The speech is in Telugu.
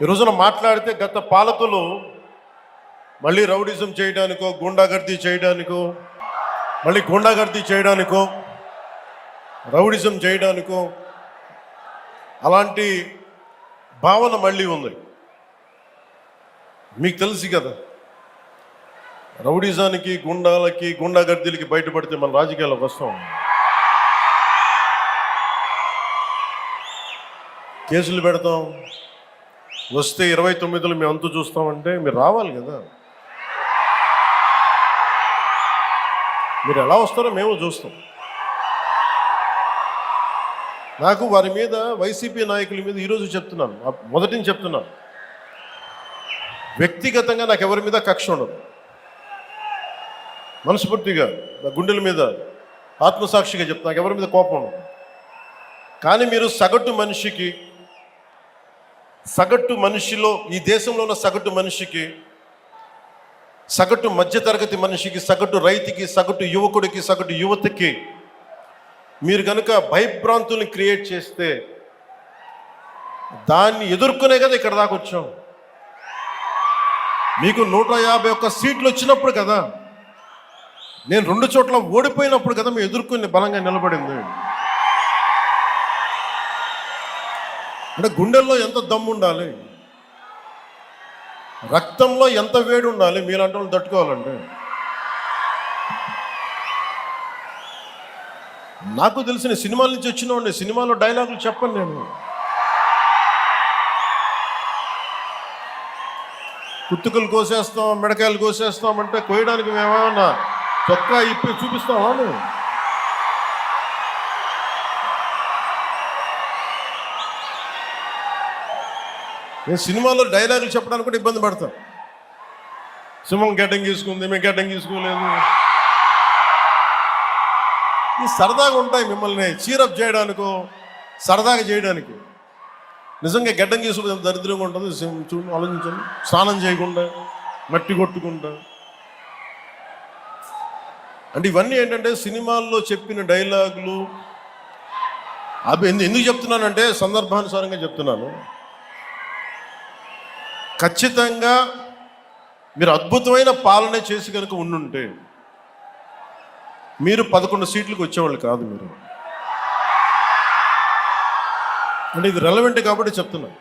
ఈ రోజున మాట్లాడితే గత పాలకులు మళ్ళీ రౌడిజం చేయడానికో గుండాగర్దీ చేయడానికో రౌడిజం చేయడానికో అలాంటి భావన మళ్ళీ ఉంది. మీకు తెలుసు కదా, రౌడిజానికి గుండాలకి గుండాగర్దీలకి బయటపడితే మన రాజకీయాలకు వస్తాం. కేసులు పెడతాం, వస్తే 29లో మేము అంతు చూస్తామంటే మీరు రావాలి కదా. మీరు ఎలా వస్తారో మేము చూస్తాం. నాకు వారి మీద, వైసీపీ నాయకుల మీద ఈరోజు చెప్తున్నాను, మొదటి నుంచి చెప్తున్నాను, వ్యక్తిగతంగా నాకు ఎవరి మీద కక్ష ఉండదు. మనస్ఫూర్తిగా నా గుండెల మీద ఆత్మసాక్షిగా చెప్తాను, నాకు ఎవరి మీద కోపం ఉండదు. కానీ మీరు సగటు మనిషిలో, ఈ దేశంలో ఉన్న సగటు మనిషికి, సగటు మధ్యతరగతి మనిషికి, సగటు రైతుకి, సగటు యువకుడికి, సగటు యువతకి మీరు కనుక భయభ్రాంతుల్ని క్రియేట్ చేస్తే దాన్ని ఎదుర్కొనే కదా ఇక్కడ దాకా వచ్చాం. మీకు 151 సీట్లు వచ్చినప్పుడు కదా, నేను 2 చోట్ల ఓడిపోయినప్పుడు కదా మేము ఎదుర్కొని బలంగా నిలబడింది. అంటే గుండెల్లో ఎంత దమ్ము ఉండాలి, రక్తంలో ఎంత వేడి ఉండాలి మీలాంటి వాళ్ళు తట్టుకోవాలంటే. నాకు తెలిసిన సినిమాల నుంచి వచ్చిన సినిమాలో డైలాగులు చెప్పను నేను. కుత్తుకలు కోసేస్తాం, మిడకాయలు కోసేస్తాం అంటే కోయడానికి మేమేమన్నా చొక్కా ఇప్పి చూపిస్తామా? నేను సినిమాలో డైలాగులు చెప్పడానికి కూడా ఇబ్బంది పడతాం. సింహం గడ్డం గీసుకుంది, మేము గడ్డం గీసుకోలేదు. ఈ సరదాగా ఉంటాయి మిమ్మల్ని చీరప్ చేయడానికో సరదాగా చేయడానికి. నిజంగా గడ్డం గీసుకుంటే దరిద్రంగా ఉంటుంది. చూడండి, ఆలోచించండి, స్నానం చేయకుండా మట్టి కొట్టుకుంటా. అంటే ఇవన్నీ ఏంటంటే సినిమాల్లో చెప్పిన డైలాగులు. అవి ఎందుకు చెప్తున్నానంటే సందర్భానుసారంగా చెప్తున్నాను. ఖచ్చితంగా మీరు అద్భుతమైన పాలన చేసి కనుక ఉండుంటే మీరు 11 సీట్లకు వచ్చేవాళ్ళు కాదు మీరు. అంటే ఇది రెలవెంట్ కాబట్టి చెప్తున్నాను.